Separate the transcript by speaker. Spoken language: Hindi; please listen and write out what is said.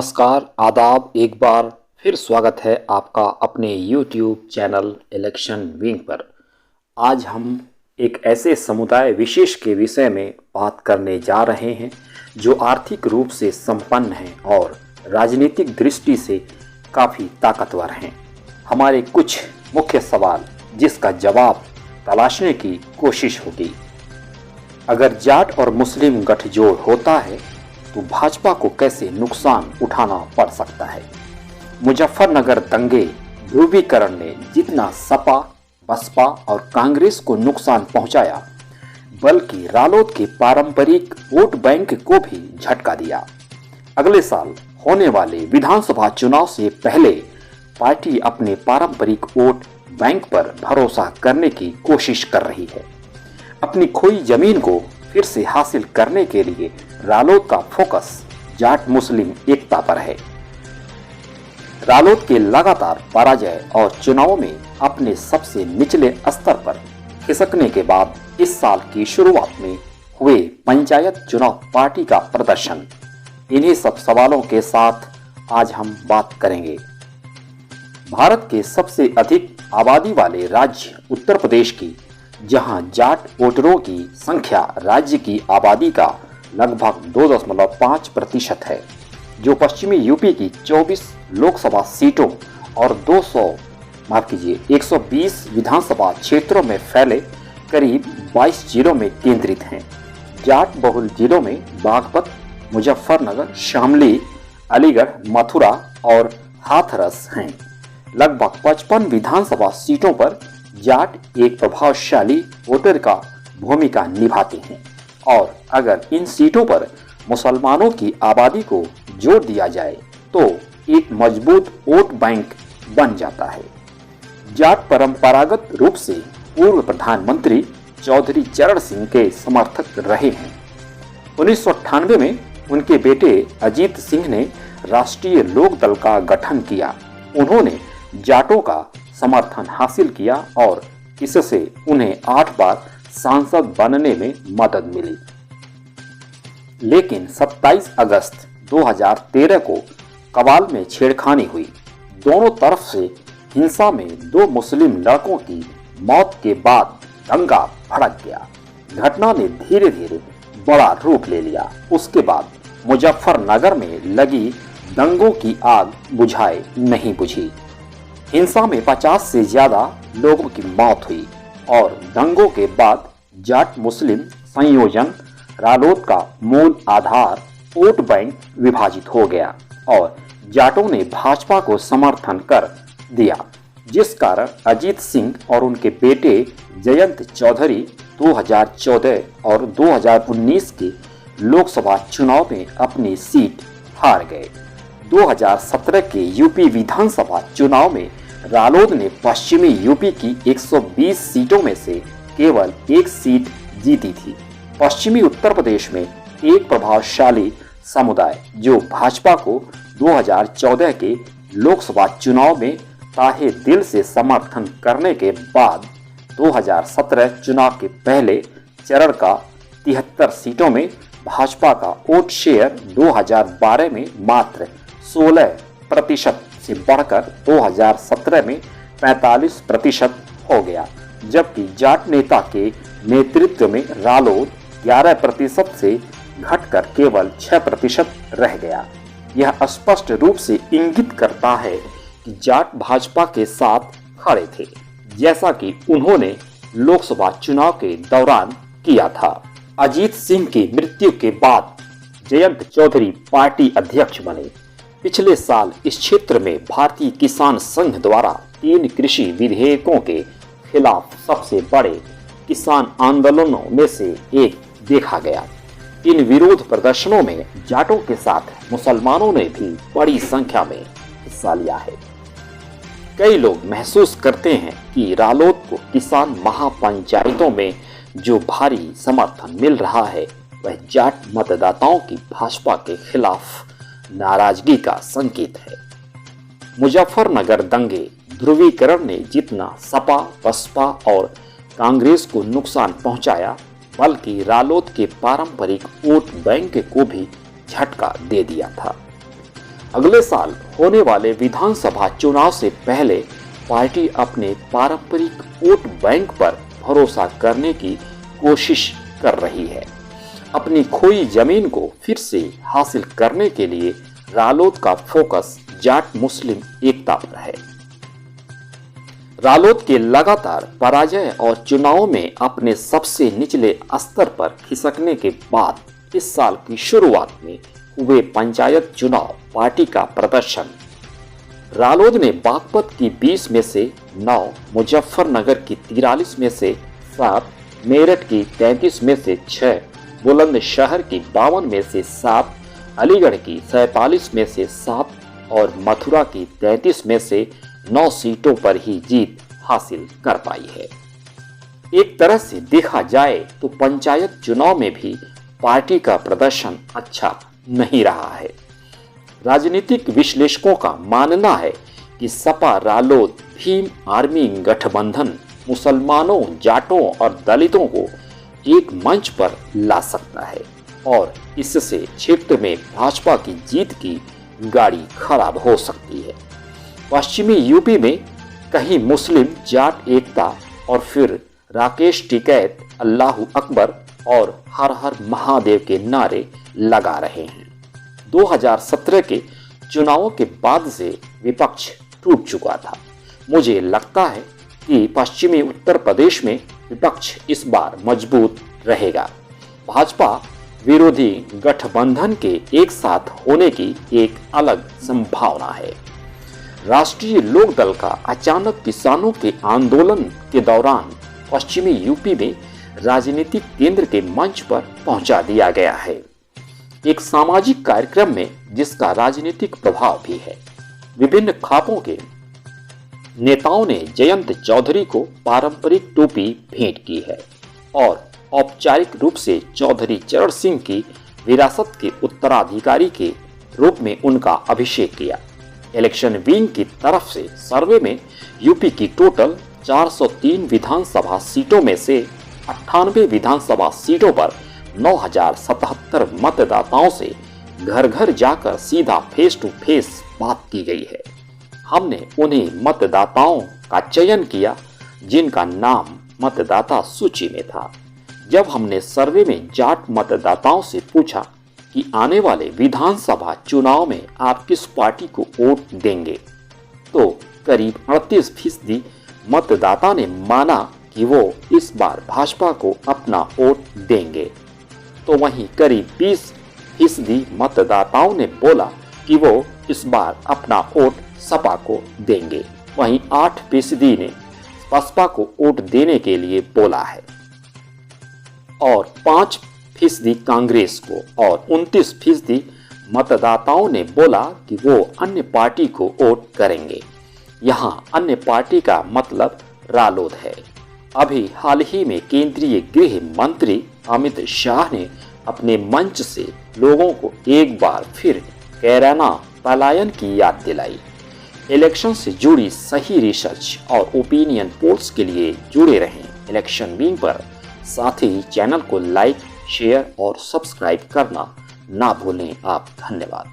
Speaker 1: नमस्कार, आदाब। एक बार फिर स्वागत है आपका अपने YouTube चैनल इलेक्शन विंग पर। आज हम एक ऐसे समुदाय विशेष के विषय में बात करने जा रहे हैं जो आर्थिक रूप से संपन्न हैं और राजनीतिक दृष्टि से काफ़ी ताकतवर हैं। हमारे कुछ मुख्य सवाल जिसका जवाब तलाशने की कोशिश होगी। अगर जाट और मुस्लिम गठजोड़ होता है तो भाजपा को कैसे नुकसान उठाना पड़ सकता है। मुजफ्फरनगर दंगे ध्रुवीकरण ने जितना सपा, बसपा और कांग्रेस को नुकसान पहुंचाया, बल्कि रालोद के पारंपरिक वोट बैंक को भी झटका दिया। अगले साल होने वाले विधानसभा चुनाव से पहले पार्टी अपने पारंपरिक वोट बैंक पर भरोसा करने की कोशिश कर रही है। अपनी खोई जमीन को फिर से हासिल करने के लिए रालोद का फोकस जाट मुस्लिम एकता पर है। रालोद के लगातार पराजय और चुनाव में अपने सबसे निचले स्तर पर खिसकने के बाद इस साल की शुरुआत में हुए पंचायत चुनाव पार्टी का प्रदर्शन, इन्हीं सब सवालों के साथ आज हम बात करेंगे। भारत के सबसे अधिक आबादी वाले राज्य उत्तर प्रदेश की, जहां जाट वोटरों की संख्या राज्य की आबादी का लगभग 2.5% है, जो पश्चिमी यूपी की 24 लोकसभा सीटों और 120 विधानसभा क्षेत्रों में फैले करीब 22 जिलों में केंद्रित हैं। जाट बहुल जिलों में बागपत, मुजफ्फरनगर, शामली, अलीगढ़, मथुरा और हाथरस हैं। लगभग 55 विधानसभा सीटों पर जाट एक प्रभावशाली वोटर का भूमिका निभाते हैं और अगर इन सीटों पर मुसलमानों की आबादी को जोड़ दिया जाए तो एक मजबूत वोट बैंक बन जाता है। जाट परंपरागत रूप से पूर्व प्रधानमंत्री चौधरी चरण सिंह के समर्थक रहे हैं। 1998 में उनके बेटे अजीत सिंह ने राष्ट्रीय लोक दल का गठन किया। उन्होंने जाटों का समर्थन हासिल किया और इससे उन्हें 8 बार सांसद बनने में मदद मिली। लेकिन 27 अगस्त 2013 को कवाल में छेड़खानी हुई। दोनों तरफ से हिंसा में 2 मुस्लिम लड़कों की मौत के बाद दंगा भड़क गया। घटना ने धीरे धीरे बड़ा रूप ले लिया। उसके बाद मुजफ्फरनगर में लगी दंगों की आग बुझाए नहीं बुझी। हिंसा में 50 से ज्यादा लोगों की मौत हुई और दंगों के बाद जाट मुस्लिम संयोजन रालोद का मूल आधार वोट बैंक विभाजित हो गया और जाटों ने भाजपा को समर्थन कर दिया, जिस कारण अजीत सिंह और उनके बेटे जयंत चौधरी 2014 और 2019 के लोकसभा चुनाव में अपनी सीट हार गए। 2017 के यूपी विधानसभा चुनाव में रालोद ने पश्चिमी यूपी की 120 सीटों में से केवल 1 सीट जीती थी। पश्चिमी उत्तर प्रदेश में एक प्रभावशाली समुदाय जो भाजपा को 2014 के लोकसभा चुनाव में ताहे दिल से समर्थन करने के बाद 2017 चुनाव के पहले चरण का 73 सीटों में भाजपा का वोट शेयर 2012 में मात्र 16% से बढ़कर 2017 में 45% हो गया, जबकि जाट नेता के नेतृत्व में रालोद 11% से घटकर केवल 6% रह गया। यह स्पष्ट रूप से इंगित करता है कि जाट भाजपा के साथ खड़े थे, जैसा कि उन्होंने लोकसभा चुनाव के दौरान किया था। अजीत सिंह की मृत्यु के बाद जयंत चौधरी पार्टी अध्यक्ष बने। पिछले साल इस क्षेत्र में भारतीय किसान संघ द्वारा 3 कृषि विधेयकों के खिलाफ सबसे बड़े किसान आंदोलनों में से एक देखा गया। इन विरोध प्रदर्शनों में जाटों के साथ मुसलमानों ने भी बड़ी संख्या में हिस्सा लिया है। कई लोग महसूस करते हैं कि रालोद को किसान महापंचायतों में जो भारी समर्थन मिल रहा है वह जाट मतदाताओं की भाजपा के खिलाफ नाराजगी का संकेत है। मुजफ्फरनगर दंगे ध्रुवीकरण ने जितना सपा, बसपा और कांग्रेस को नुकसान पहुंचाया, बल्कि रालोद के पारंपरिक वोट बैंक को भी झटका दे दिया था। अगले साल होने वाले विधानसभा चुनाव से पहले पार्टी अपने पारंपरिक वोट बैंक पर भरोसा करने की कोशिश कर रही है। अपनी खोई जमीन को फिर से हासिल करने के लिए रालोद का फोकस जाट मुस्लिम एकता पर है। रालोद के लगातार पराजय और चुनावों में अपने सबसे निचले स्तर पर खिसकने के बाद इस साल की शुरुआत में हुए पंचायत चुनाव पार्टी का प्रदर्शन। रालोद ने बागपत की 20 में से 9, मुजफ्फरनगर की 43 में से 7, मेरठ की 33 में से 6, बुलंदशहर की 52 में से 7, अलीगढ़ की 47 में से 7 और मथुरा की 33 में से 9 सीटों पर ही जीत हासिल कर पाई है। एक तरह से देखा जाए तो पंचायत चुनाव में भी पार्टी का प्रदर्शन अच्छा नहीं रहा है। राजनीतिक विश्लेषकों का मानना है कि सपा रालोद भीम आर्मी गठबंधन मुसलमानों, जाटों और दलितों को एक मंच पर ला सकता है और इससे क्षेत्र में भाजपा की जीत की गाड़ी खराब हो सकती है। पश्चिमी यूपी में कहीं मुस्लिम जाट एकता और फिर राकेश टिकैत अल्लाहू अकबर और हर हर महादेव के नारे लगा रहे हैं। 2017 के चुनावों के बाद से विपक्ष टूट चुका था। मुझे लगता है कि पश्चिमी उत्तर प्रदेश में विपक्ष इस बार मजबूत रहेगा। भाजपा विरोधी गठबंधन के एक साथ होने की एक अलग संभावना है। राष्ट्रीय लोक दल का अचानक किसानों के आंदोलन के दौरान पश्चिमी यूपी में राजनीतिक केंद्र के मंच पर पहुंचा दिया गया है, एक सामाजिक कार्यक्रम में जिसका राजनीतिक प्रभाव भी है। विभिन्न खापों के नेताओं ने जयंत चौधरी को पारंपरिक टोपी भेंट की है और औपचारिक रूप से चौधरी चरण सिंह की विरासत के उत्तराधिकारी के रूप में उनका अभिषेक किया। इलेक्शन विंग की तरफ से सर्वे में यूपी की टोटल 403 विधानसभा सीटों में से 98 विधानसभा सीटों पर 9077 मतदाताओं से घर घर जाकर सीधा फेस टू फेस बात की गई है। हमने उन्हीं मतदाताओं का चयन किया जिनका नाम मतदाता सूची में था। जब हमने सर्वे में जाट मतदाताओं से पूछा कि आने वाले विधानसभा चुनाव में आप किस पार्टी को वोट देंगे, तो करीब 38% मतदाता ने माना कि वो इस बार भाजपा को अपना वोट देंगे, तो वहीं करीब 20% मतदाताओं ने बोला कि वो इस बार अपना वोट सपा को देंगे। वहीं 8% ने बसपा को वोट देने के लिए बोला है और 5% कांग्रेस को और 29% मतदाताओं ने बोला कि वो अन्य पार्टी को वोट करेंगे। यहाँ अन्य पार्टी का मतलब रालोद है। अभी हाल ही में केंद्रीय गृह मंत्री अमित शाह ने अपने मंच से लोगों को एक बार फिर कैराना पलायन की याद दिलाई। इलेक्शन से जुड़ी सही रिसर्च और ओपिनियन पोल्स के लिए जुड़े रहें इलेक्शन विंग पर। साथ ही चैनल को लाइक, शेयर और सब्सक्राइब करना ना भूलें आप। धन्यवाद।